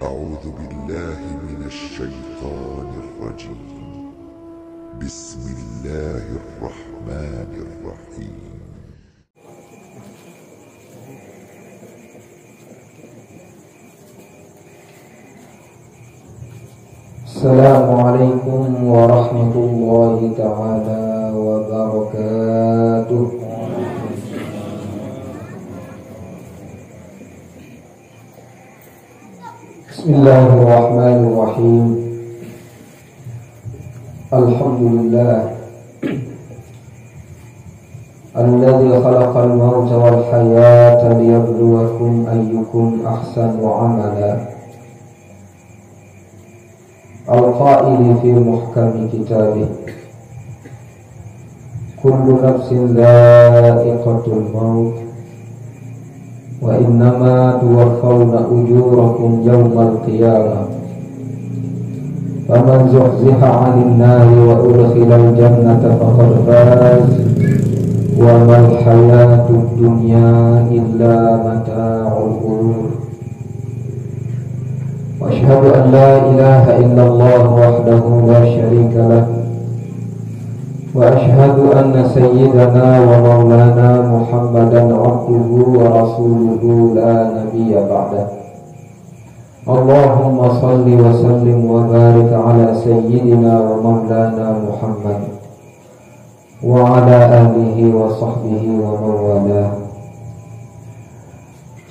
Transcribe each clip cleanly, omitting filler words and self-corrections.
أعوذ بالله من الشيطان الرجيم. بسم الله الرحمن الرحيم. Assalamualaikum warahmatullahi ta'ala wabarakatuh. Bismillahirrahmanirrahim. Alhamdulillah alladzi khalaqal mauta wal hayata liyabluwakum ayyukum ahsanu amala. Al-Qaili fi muhkami kitabih, kullu nafsin dha'iqatul maut wa innama tuwaffawna ujurakum yawmal qiyamah faman zuhziha 'anil nari wa udkhilal jannata faqad faz wa mal hayatud dunya illa mata'ul ghurur. وأشهد أن لا إله إلا الله وحده لا شريك له وأشهد أن سيدنا ومولانا محمدا عبده ورسوله لا نبي بعده. اللهم صل وسلم وبارك على سيدنا ومولانا محمد وعلى آله وصحبه ومن والاه.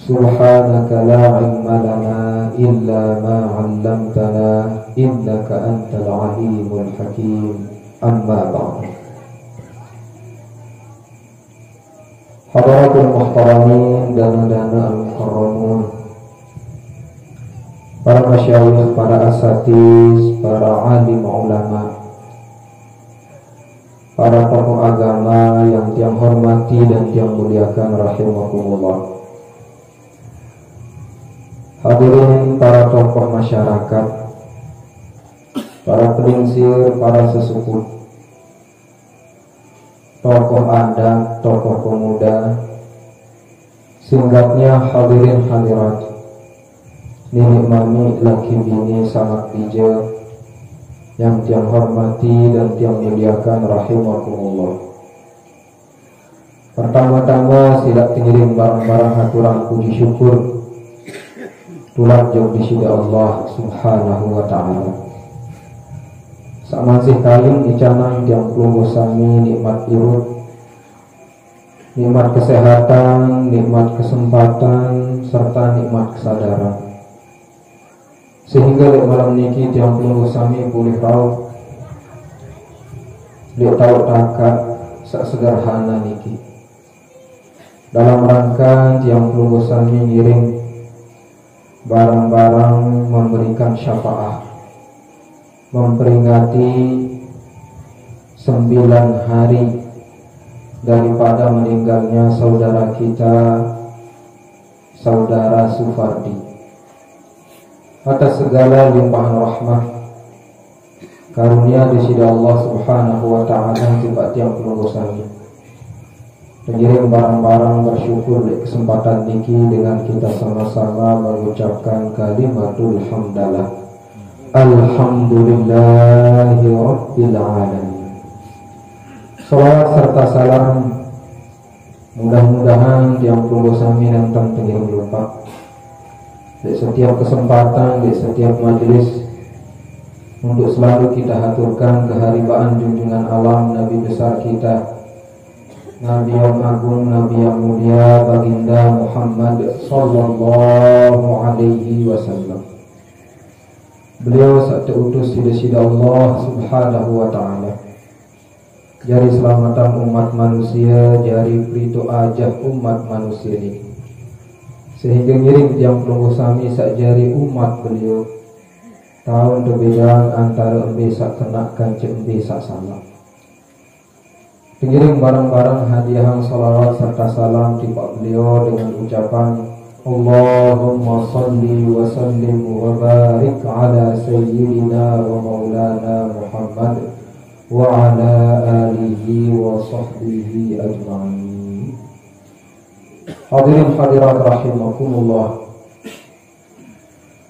سبحانك لا علم لنا إلا ما علمتنا إنك أنت العليم الحكيم. أما بعد. Hadaratul muhtaramin dan al-mukarramun, para masyayikh, para asatiz, para alim ulama, para tokoh agama yang tiang hormati dan tiang muliakan rahimakumullah. Hadirin para tokoh masyarakat, para pelingsir, para sesepuh, tokoh adat, tokoh pemuda, singkatnya hadirin hadirat, nenek mami, laki bini, sangat bijak yang tiang hormati dan tiang muliakan rahimakumullah. Pertama-tama silak tingirim barang-barang haturang puji syukur tulang jauh di sisi Allah subhanahu wa ta'ala. Samasih kalian icanang yang pelunggu sami nikmat irut, nikmat kesehatan, nikmat kesempatan, serta nikmat kesadaran, sehingga di malam niki yang pelunggu sami boleh tahu dia tahu takat sak sederhana niki dalam rangka yang pelunggu sami ngiring barang-barang memberikan syafaat, memperingati 9 hari daripada meninggalnya saudara kita, saudara Sufardi. Atas segala limpahan rahmat karunia di sisi Allah subhanahu wa ta'ala tiba tiang pengurusan mengirim barang-barang bersyukur di kesempatan niki dengan kita sama-sama mengucapkan kalimatul hamdalah. Alhamdulillahi rabbil alamin. Salawat serta salam mudah-mudahan yang perlu sami nentang pengirim lupa di setiap kesempatan, di setiap majelis, untuk selalu kita haturkan keharibaan junjungan alam Nabi besar kita, Nabi yang agung, Nabi yang mulia, baginda Muhammad sallallahu alaihi wasallam. Beliau saat diutus di sisi Allah subhanahu wa ta'ala, jari selamatan umat manusia, jari pelito ajah umat manusia ini, sehingga ngiring yang pelunggu sami sak jari umat beliau tahun perbedaan antara embe sak kenakan cek embe sak salam. Pengirim barang-barang hadiah salawat serta salam tiba beliau dengan ucapan Allahumma salli wa sallim wa barik ala sayyidina wa maulana Muhammad wa ala alihi wa sahbihi ajma'in. Hadirin hadirat rahimakumullah.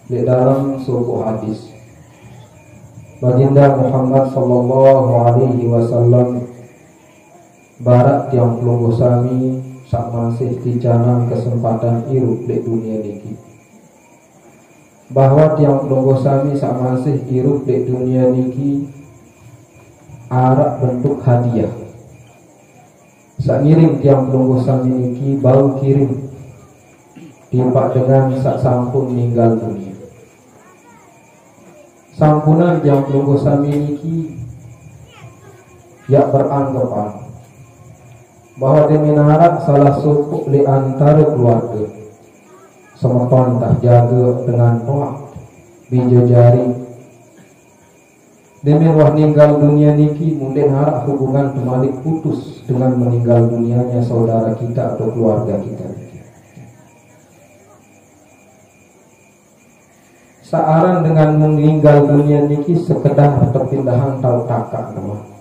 di dalam sebuah hadis. Baginda Muhammad sallallahu alaihi wasallam barat yang pelungguh sami sak masih dicanang kesempatan irup di dunia niki. Bahwa tiang pelungguh sami sak masih irup di dunia niki arak bentuk hadiah. Sak ngirim tiang pelungguh sami niki bau kirim timpak dengan sak sampun meninggal dunia. Sampunan tiang pelungguh sami niki ya beranggapan bahwa dia minarak salah suku di antara keluarga semeton tak jaga dengan toak bija jari. Demi wah meninggal dunia niki mungkin harap hubungan kembali putus dengan meninggal dunianya saudara kita atau keluarga kita. Searan dengan meninggal dunia niki sekedar perpindahan tau takak nama.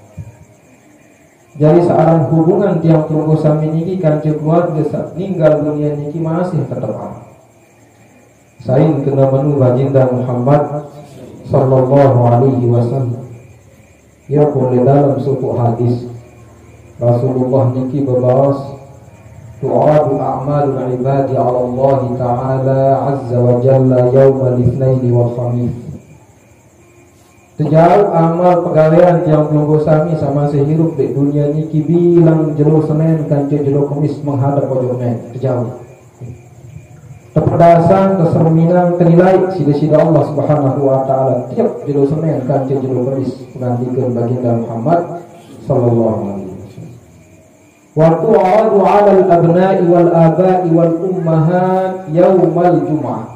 Jadi searan hubungan tiang pelungguh sami niki kanci keluarga saat meninggal dunia niki masih tetap ada. Sain kena menu baginda Muhammad sallallahu alaihi wasallam. Ya boleh dalam suku hadis Rasulullah niki berbawas tu'adu a'malul ibadi 'ala Allah ta'ala 'azza wa jalla yaumal itsnain wal khamis. Sejauh amal pegawaian yang pelungguh sami sama sehirup di dunia niki bilang jelo Senin kanci jelo Kamis menghadap ojoknya sejauh. Kepedasan, keserminan, kenilai sida-sida Allah subhanahu wa ta'ala tiap jelo Senin kanci jelo Kamis menggantikan baginda Muhammad sallallahu alaihi wasallam. Wa tu'adu 'alal abna'i wal aba'i wal ummahat yaumal jum'ah.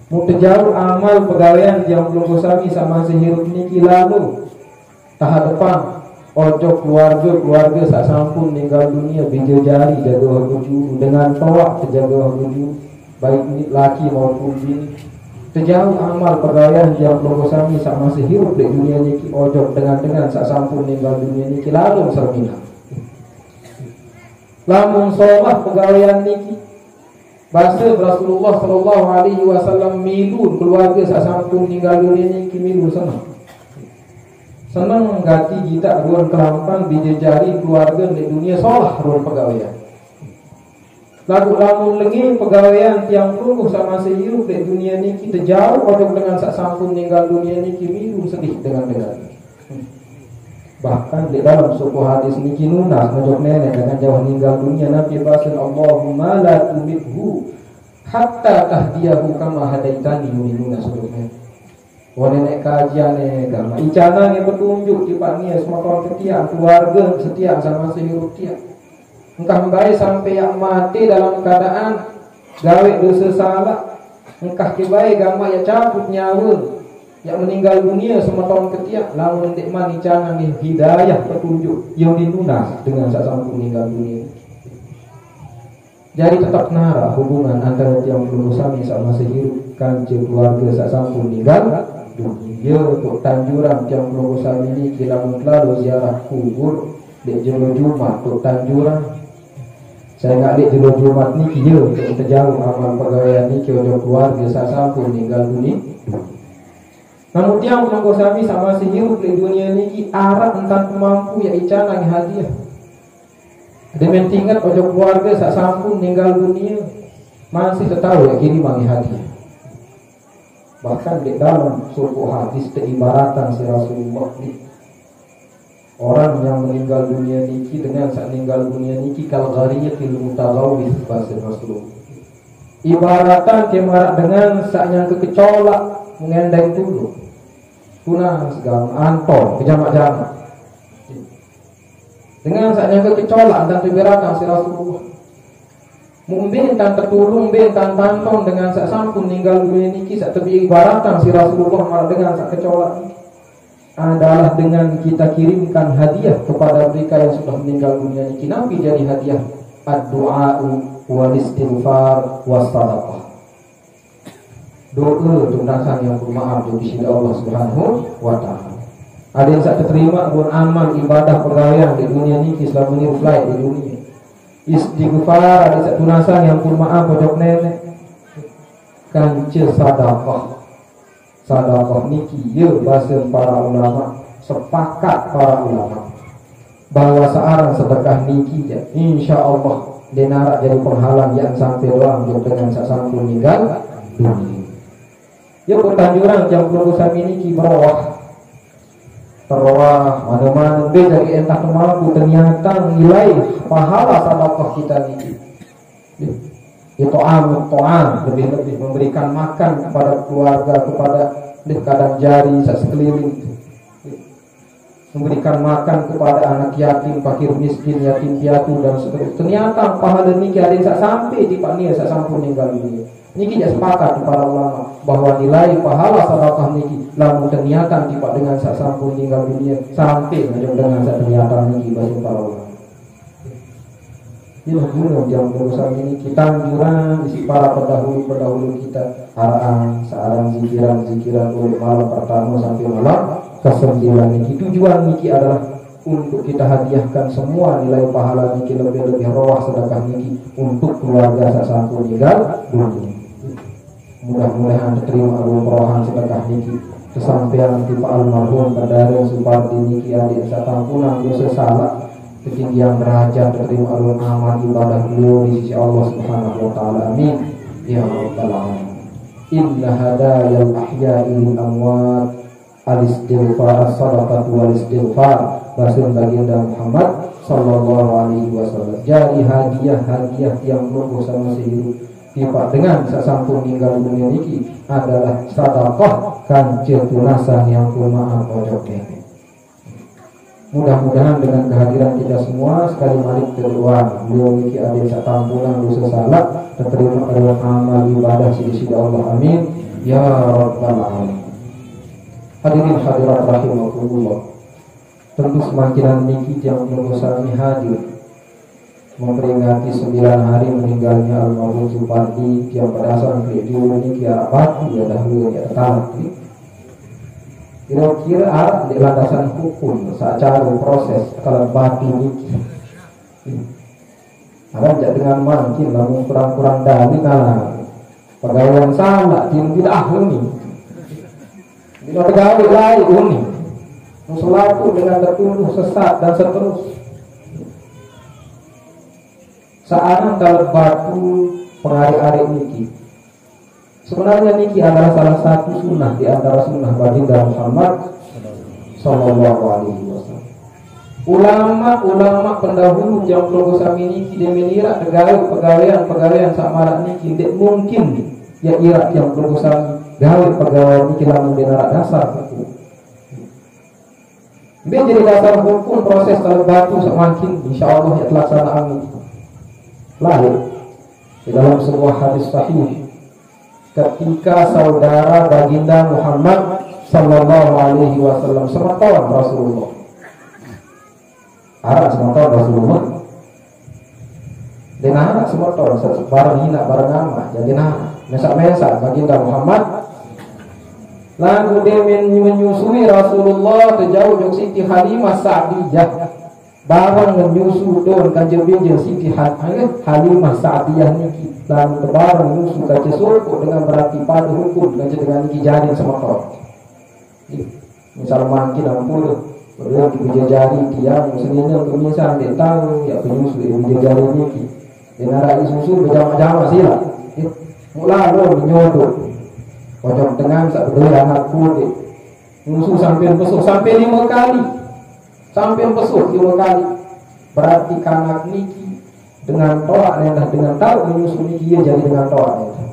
Mutajauh amal pegawaian yang pelungguh sami sama sehirup niki lalu tahap depan ojo keluarga sak sampun meninggal dunia bija jari jaga bojo dengan tawak terjaga bojo baik laki maupun bini. Terjauh amal pegawaian yang pelungguh sami sama sehirup di dunia niki ojo dengan sak sampun meninggal dunia niki lalu sermina. Lamun solah pegawaian niki bahasa Rasulullah sallallahu alaihi wasallam milun keluarga sak sampun meninggal dunia niki milu senang gati kita ruang kelampan bija jari keluarga di dunia solah ruang pegawaian. Lagu lamun lengi pegawaian tiang pelungguh sama sehirup di dunia niki terjauh odok dengan sak sampun meninggal dunia niki milu sedih dengan. Bahkan di dalam suku hadis niki nunas ngajak nenek dengan jauh meninggal dunia Nabi bahasan Allahumma la tumidhu hatta tahdiyahu kama hadaitani nunas sebutnya. Wah nenek kajian agama icana yang petunjuk cipanya semua kawan setia keluarga setia sama sehirup dia. Engkau baik sampai yang mati dalam keadaan gawe dosa salah. Engkau kibai agama ya cabut nyawa yang meninggal dunia semua tahun ketiak lamun dek mani canang hidayah petunjuk yang dinunas dengan sasampu meninggal dunia. Jadi tetap nara hubungan antara tiang pelungguh sami sama sehirup kanci keluarga sasampu meninggal dunia. Untuk tanjuran tiang pelungguh sami ini kira lalu ziarah kubur di jelo Jumat untuk tanjuran. Saya nggak lihat jelo Jumat ni kia untuk terjauh amal pegawaian ni kia untuk keluarga sasampu meninggal dunia. Namun tiang pelungguh sami sama sehirup di dunia ni arah entah mampu ya icanang hadiah. Demikian tingkat ojo keluarga sak sampun meninggal dunia masih tahu ya kini mangi hadiah. Bahkan di dalam suku hadis teribaratan si Rasulullah ni orang yang meninggal dunia niki dengan sak meninggal dunia niki kal ghariyatil mutaghawwis bahasa Rasulullah. Ibaratan kemarak dengan sak yang kekecolak mengendeng dulu. Tunas gang antol kejamak-jamak. Dengan saatnya kecolak dan tibirakan si Rasulullah mungkin tan tertulung bin tan tantong dengan sak sampun meninggal dunia niki sak tebi ibaratan si Rasulullah malah dengan sak kecolak adalah dengan kita kirimkan hadiah kepada mereka yang sudah meninggal dunia niki. Nabi jadi hadiah ad-du'a wal istighfar was sadaqah. Doa tuntasan yang bermaaf di sisi Allah Subhanahu wa taala. Ada yang tak terima pun amal ibadah pegawaian di dunia ini Islam ini flight di dunia. Istighfar ada satu tunasan yang pun maaf pojok nenek. kance sadaqah niki ye bahasa para ulama, sepakat para ulama bahwa seorang sedekah niki insya Allah denara jadi penghalang yang sampai doang dengan sasampun meninggal dunia. Ya pertanjuran jam puluh sami niki berwah terwah mana-mana be dari entah mampu ternyata nilai pahala sedekah kita niki. Itu to'am lebih memberikan makan kepada keluarga, kepada kadang jari sekeliling, memberikan makan kepada anak yatim, fakir miskin, yatim piatu dan seterusnya. Ternyata pahala niki ada yang sampai di pania sampun meninggal dunia. Niki tidak sepakat para ulama bahwa nilai pahala sedekah niki lamun ternyata tiba dengan sampun meninggal dunia sampai dengan ternyata niki bagi para ulama. Ini gunung yang berusaha ini kita anjuran isi para pendahulu kita searang zikiran oleh malam pertama sampai malam ke-9 ini. Tujuan niki adalah untuk kita hadiahkan semua nilai pahala niki lebih roh sedekah niki untuk keluarga sasampun meninggal dunia. Mudah-mudahan diterima rohan sedekah niki kesampaian tipe almarhum Badari Supardi niki adik satampunan dosa salah ketinggian derajat terima alun amal ibadah beliau di sisi Allah Subhanahu wa taala. Amin ya rabbal alamin. Inna hadayal ahya'i lil amwat al-istighfar as-sadaqatu wal istighfar. Rasul baginda Muhammad sallallahu alaihi wasallam. Jadi hadiah yang berdosa masih hidup tiba dengan sasampun meninggal dunia niki adalah sedekah kanjeng tunasan yang kumaha pojoknya. Mudah-mudahan dengan kehadiran kita semua sekali malik terluar beliau niki ada satampunan dosa salah terima amal ibadah sisi Allah. Amin ya rabbal alamin. Hadirin hadirat rahimakumullah, tentu semakin niki yang bersami hadir memperingati 9 hari meninggalnya almarhum Supardi yang berdasar video niki apa ya dahulu ya tarik. Kira-kira ada di landasan hukum secara proses kalau batu niki ada dengan mungkin namun kurang-kurang dari pegawai salah tidak ini bila pegawai lain ini musulaku dengan tertuduh sesat dan seterusnya. Sekarang kalau batu pengari-ari niki sebenarnya niki adalah salah satu sunnah di antara sunnah baginda Muhammad sallallahu alaihi wasallam. Ulama pendahulu yang sami niki dia menira pegawaian samarak niki tidak mungkin ya ira yang sami gawe pegawai niki lamun denara dasar hukum. Dia jadi dasar hukum proses kalau batu semakin insyaallah ya terlaksana lahir di dalam sebuah hadis sahih ketika saudara baginda Muhammad sallallahu alaihi wasallam semeton Rasulullah. Semeton Rasulullah. Denara semeton bareng hina bareng nama. Jadi mesak baginda Muhammad. Lalu dia menyusui Rasulullah terjauh dari Siti Halimah Sa'diyah. Barang menyusu don kanjeng binjil Siti Halimah Sa'diyah niki dan tebarang menyusu kanjeng surku dengan berarti pada hukum kanjeng dengan niki jari semotor. Misal makin ampun beliau dipuja jari tiang senina kemisal dia tahu ya penyusu dipuja jari niki. Dengan rai susu berjama-jama sila. Mula lo menyodok. Pojok tengah sak berdua anak kulit. Musuh sampai besok sampai 5 kali. Sampai besok 5 kali. Berarti kanak niki dengan toa nendah dengan tahu menyusu niki ia jadi dengan toa nendah.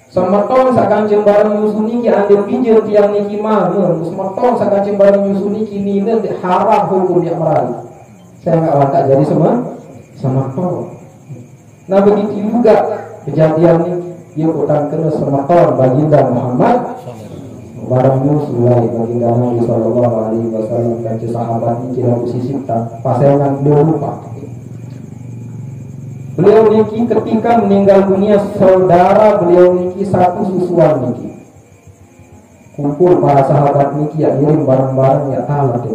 Semeton sakancing bareng menyusu niki andil pinjil tiang niki mamer. Semeton sakancing bareng menyusu niki nina haram hukum yang merali. Saya enggak langkah jadi semeton. Nah begitu juga kejadian ini ia utang kena semeton baginda Muhammad barang musuh lain baginda Nabi sallallahu alaihi wasallam dan sahabat ini kira sisipta pasangan beliau lupa. Beliau niki ketika meninggal dunia saudara beliau niki satu susuan niki. Kumpul para sahabat niki ya ngirim barang-barang ya taala mati.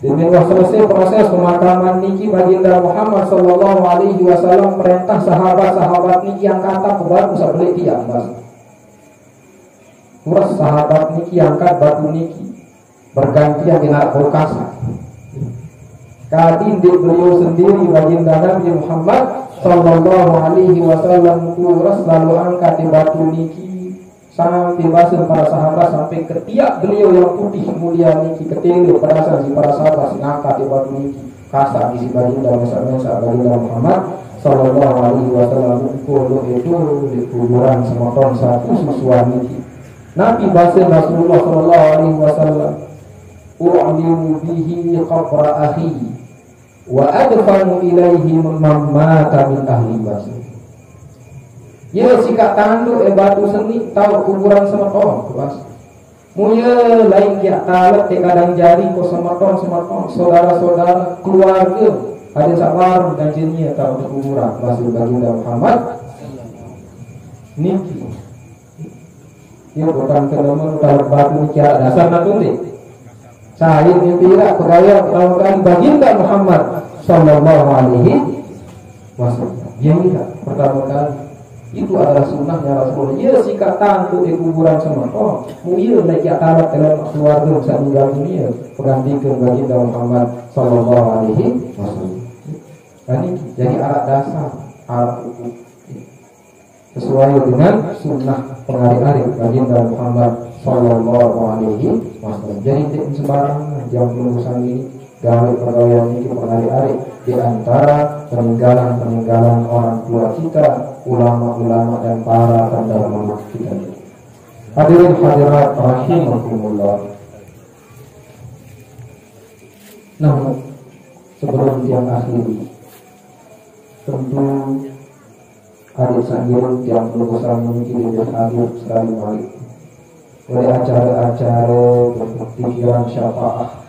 Demi selesai proses pemakaman niki baginda Muhammad sallallahu alaihi wasallam perintah sahabat-sahabat niki yang kata batu sabeli tiang mas. Kurang sahabat niki angkat batu niki bergantian dengan berkasa. Kadin di beliau sendiri baginda Nabi Muhammad sallallahu alaihi wasallam kurang selalu angkat di batu niki sampai basuh para sahabat sampai ketiak beliau yang putih mulia niki ketelu perasan si para sahabat ngangkat di batu niki kasar di si baginda masa baginda Muhammad sallallahu alaihi wasallam kulo itu di kuburan semoton satu susuan niki Nabi basuh Rasulullah sallallahu alaihi wasallam u'limu bihi qabra akhi wa adfanu ilaihi man mata min ahli basuh. Ya sikap tanduk batu seni tahu kuburan semeton kelas. Muya lain kia talat di kadang jari ko semeton saudara-saudara keluarga ada sabar ganjinya tahu kuburan Rasul baginda Muhammad. Niki. Ya bukan kenamun tahu batu niki dasar natunde. Saya mimpilah pegawai tahun baginda Muhammad sallallahu alaihi wasallam. Dia tidak pertama kali itu adalah sunnahnya Rasulullah. Ya sikap tangguh di kuburan semeton. Muya naik atalat dalam keluarga saat meninggal dunia penggantikan baginda Muhammad sallallahu alaihi wasallam. Ini jadi alat dasar, alat hukum sesuai dengan sunnah pengari-ari baginda Muhammad sallallahu alaihi wasallam. Jadi tidak sembarangan jam penulisan ini gawe pegawai ini pengari-ari di antara peninggalan orang tua kita, ulama-ulama dan para tanda kita. Hadirin hadirat rahimakumullah. Namun sebelum yang akhiri, tentu hadir sanjung yang berusaha memiliki hadir sekali balik oleh acara-acara berpikiran syafaat.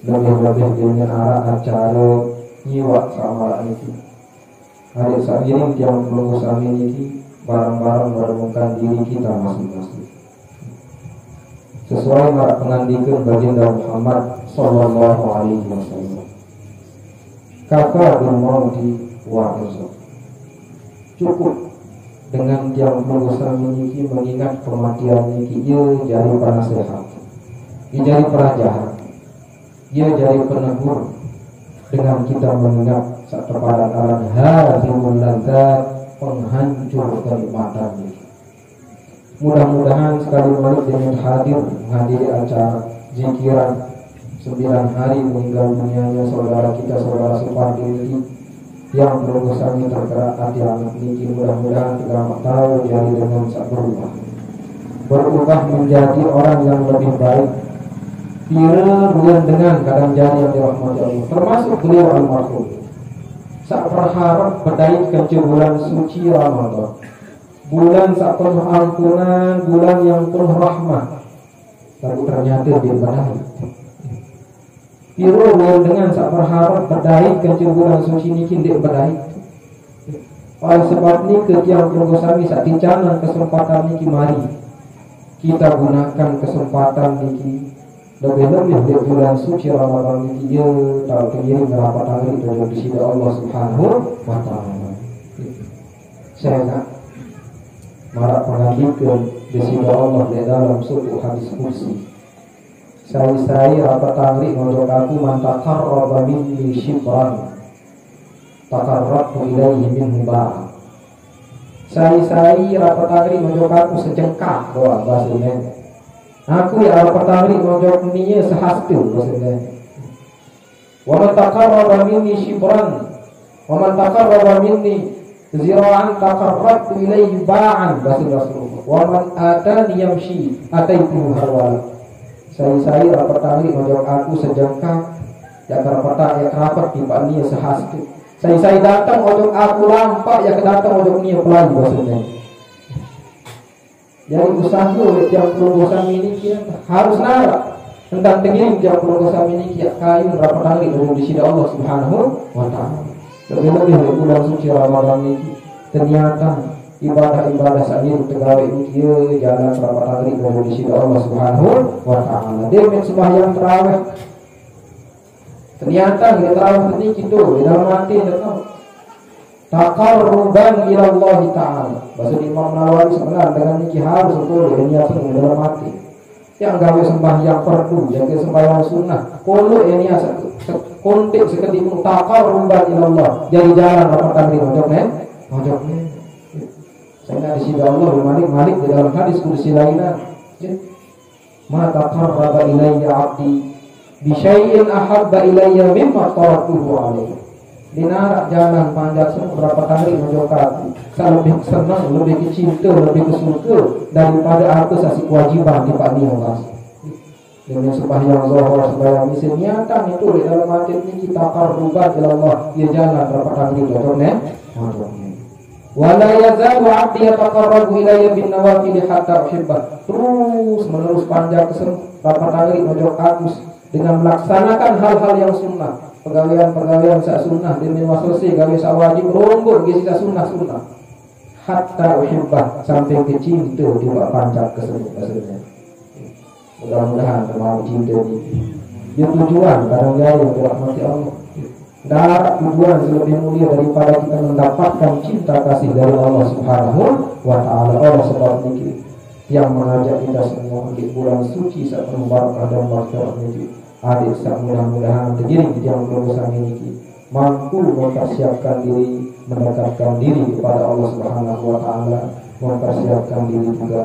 Lebih-lebih dengan arah acara nyiwa sama itu. Hari saat ini yang perlu kami ini barang-barang menemukan diri kita masing-masing. Sesuai marah pengandikan baginda Muhammad sallallahu alaihi wasallam. Kata bermauti wa'azab. Cukup dengan yang perlu kami ini mengingat kematian ini ia jadi penasehat, ia jadi perajahan. Ia jadi penegur dengan kita mengingat saat terpadan alam hadhimul ladzat penghancur kenikmatan ini. Mudah-mudahan sekali balik dengan hadir menghadiri acara zikiran 9 hari meninggal dunianya saudara kita saudara Supardi ini yang terus kami tergerak hati anak ini. Mudah-mudahan kita tahu jadi dengan saat berubah menjadi orang yang lebih baik. Dia dengan kadang jadi yang dirahmati Allah, termasuk beliau almarhum. Saat berharap berdaik ke bulan suci Ramadan, bulan saat penuh ampunan, bulan yang penuh rahmat, tapi ternyata dia berdaik. Dia dengan saat berharap berdaik ke bulan suci ini dia berdaik. Oleh sebab ini ketiang pergosami saat dicanan kesempatan ini mari kita gunakan kesempatan ini. Lebih-lebih di bulan suci Ramadan ini dia tahu kiri merapat hari itu di sisi Allah Subhanahu wa taala. Saya nak marah pengandikan di sisi Allah di dalam suku hadis kursi. Saya rapat hari untuk aku mantakarraba minni shibran takarrabtu ilaihi minhu ba'an. Saya rapat hari untuk aku sejengkak doa bahasanya. Aku ya pertama menjawab ninya sehastu maksudnya. Wa man taqarraba minni shibran wa man taqarraba minni zira'an taqarrabtu ilayhi ba'an bahasa Rasulullah. Wa man atani yamshi ataitu harwala. Saya pertama menjawab aku sejengkak ya kerapat ya kerapat tiba ninya sehastu. Saya datang untuk aku lampak ya kedatang untuk ninya pelaju maksudnya. Jadi usaha yang perlu ini harus nara tentang tinggi yang perlu ini kain berapa kali di sisi Allah Subhanahu wa taala. Lebih-lebih di bulan suci Ramadan ini ternyata ibadah-ibadah sakit tegawe ieu jalan rapat hari menuju sida Allah Subhanahu wa taala. Dia sembahyang tarawih. Ternyata di tarawih ini gitu, di dalam hati tetap taqarruban ila Allah taala. Bahasa Imam Nawawi sebenarnya dengan iki harus betul niat di dalam hati. Yang gawe sembahyang fardu, jaga sembahyang sunnah. Kulo ini asa kontek seketika taqarruban ila Allah. Jadi jalan rapat hari ojokne. Saya di sida Allah Malik di dalam hadis qudsi lainnya. Ma taqarraba ilayya 'abdi bi syai'in ahabba ilayya mimma taraktuhu alaihi. Dinarak jalan panjat berapa kali menjokat. Saya lebih senang, lebih kecinta, lebih kesuka daripada atas asik kewajiban di Pak Nihas. Dengan sembahyang zuhur, sembahyang isya niatan itu di dalam hati ini kita qarruban ila Allah. Dia jalan berapa kali menjokat. Wala yazalu 'abdi yataqarrabu ilayya bin nawafil hatta uhibbah. Terus menerus panjang berapa kali menjokat dengan melaksanakan hal-hal yang sunnah. Pegawaian sak sunnah demi selesai gawe sak wajib ronggo ge sak sunnah hatta uhibbah sampai ke cinta di bawah pancak keseluruhannya. Mudah-mudahan terlalu cinta ini dia tujuan kadang yang dirahmati Allah. Darat tujuan lebih mulia daripada kita mendapatkan cinta kasih dari Allah Subhanahu wa taala. Allah sebab ini yang mengajak kita semua di bulan suci saat berbarakah dan berkah ini. Adik sak mudah-mudahan tergiring di yang berusaha ini mampu mempersiapkan diri mendekatkan diri kepada Allah Subhanahu wa taala, mempersiapkan diri juga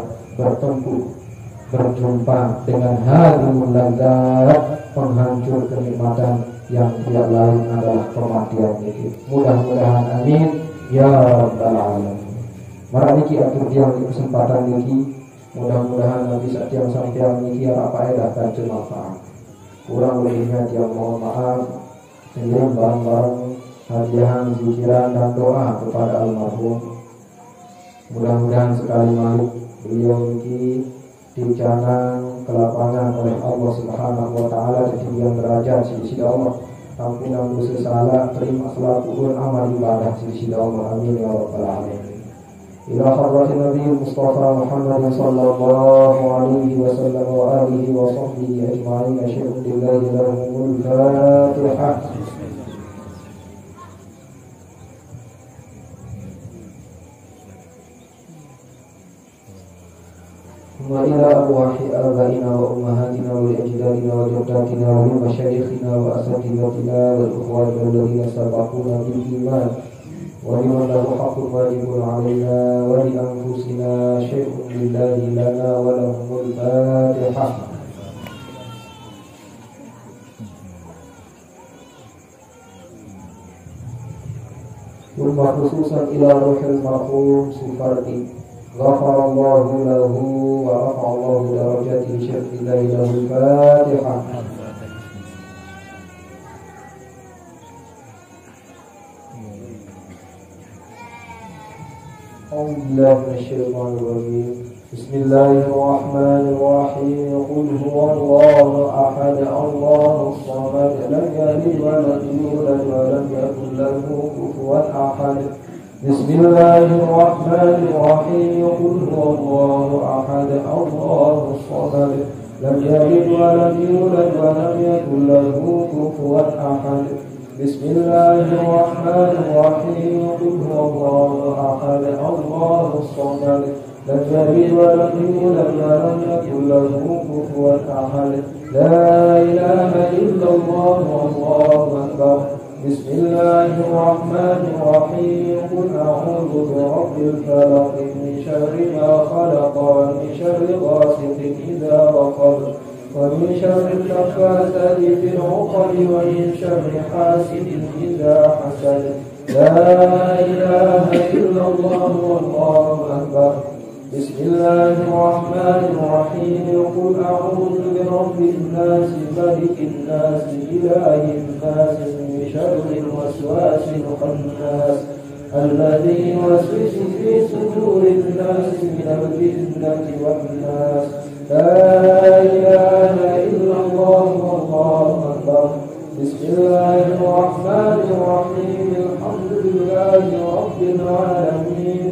berjumpa dengan hadimul ladzat, penghancur kenikmatan yang tidak lain adalah kematian ini. Mudah-mudahan amin ya rabbal alamin. Mari kita atur yang di kesempatan ini, mudah-mudahan nanti setiap sampai ini apa edah dan manfaat. Kurang lebihnya dia mohon maaf. Seiring bareng-bareng hadiahan, zikiran dan doa kepada almarhum. Mudah-mudahan sekali malik beliau ini dicanang ke lapangan oleh Allah Subhanahu wa taala di yang derajat di sisi Allah. Ampunan dosa salah, terima salahul amal ibadah di sisi Allah. Amin ya rabbal alamin. إلى حضرة النبي المصطفى محمد صلى الله عليه وسلم وآله وصحبه أجمعين. شيخ الله لهم الفاتحة. وإلى أرواح آبائنا وأمهاتنا وأجدادنا وجداتنا ومشايخنا وأساتذتنا والإخوان الذين سبقونا بالإيمان ولمن له حق واجب علينا ولأنفسنا شيء لله لنا ولهم الفاتحة. ثم خصوصا إلى روح المرحوم سفرتي غفر الله له ورفع الله درجته شيخ الله له الفاتحة. أعوذ بالله من الشيطان الرجيم. بسم الله الرحمن الرحيم. قل هو الله أحد الله الصمد لم يلد ولم يولد ولم يكن له كفوا أحد. بسم الله الرحمن الرحيم. قل هو الله أحد الله الصمد لم يلد ولم يولد ولم يكن له كفوا أحد. بسم الله الرحمن الرحيم. قل هو الله أحد الله الصمد لم يلد ولم يولد ولم يكن له كفوا أحد. لا إله إلا الله والله أكبر. بسم الله الرحمن الرحيم. قل أعوذ برب الفلق من شر ما خلق ومن شر غاسق إذا وقب ومن شر النفاثات في العقد ومن شر حاسد إذا حسد. لا إله إلا الله والله أكبر. بسم الله الرحمن الرحيم. قل أعوذ برب الناس ملك الناس إله الناس من شر الوسواس الخناس الذي يوسوس في صدور الناس من الجنة والناس. لا إله إلا الله والله أكبر. بسم الله الرحمن الرحيم. الحمد لله رب العالمين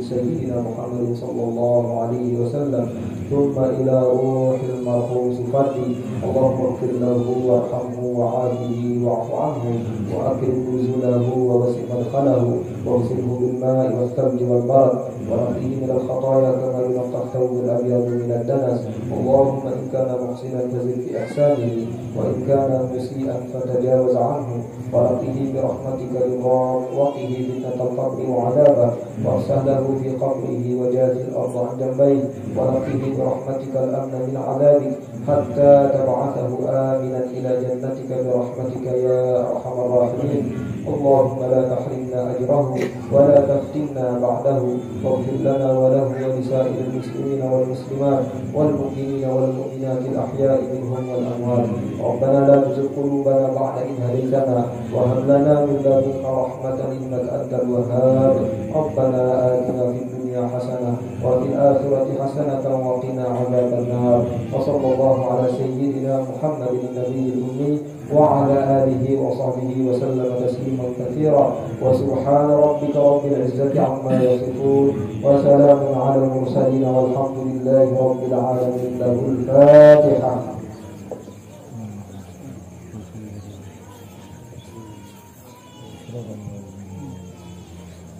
سيدنا محمد صلى الله عليه وسلم، ثم إلى روح المرحوم صفاتي. اللهم اغفر له وارحمه وعافه واعف عنه وأكرم نزله ووسع مدخله واغسله بالماء والثلج والبرد ونقيه من الخطايا كما ينقى الثوب الأبيض من الدنس. اللهم إن كان محسنا فزد في إحسانه وإن كان مسيئا فتجاوز عنه ونقيه برحمتك وقه فتنة القبر وعذابه وافسح له في قبره وجاز الأرض عن جنبيه ونقيه برحمتك الأمن من عذابك حتى تبعثه آمنا إلى جنتك برحمتك يا أرحم الراحمين. اللهم لا تحرمنا أجره ولا تفتنا بعده واغفر لنا وله ولسائر المسلمين والمسلمات والمؤمنين والمؤمنات الأحياء منهم والأموات. ربنا لا تزغ قلوبنا بعد إذ هديتنا وهب لنا من لدنك رحمة إنك أنت الوهاب. ربنا آتنا في الدنيا حسنة وفي الآخرة حسنة وقنا عذاب النار. وصلى الله على سيدنا محمد النبي الأمي وعلى آله وصحبه وسلم تسليما كثيرا. وسبحان ربك رب العزة عما يصفون وسلام على المرسلين والحمد لله رب العالمين. له الفاتحة.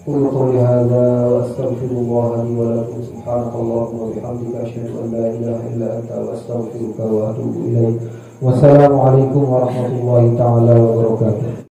قل قولي هذا وأستغفر الله لي ولكم. سبحانك اللهم وبحمدك أشهد أن لا إله إلا أنت وأستغفرك وأتوب إليك. Wassalamualaikum warahmatullahi taala wabarakatuh.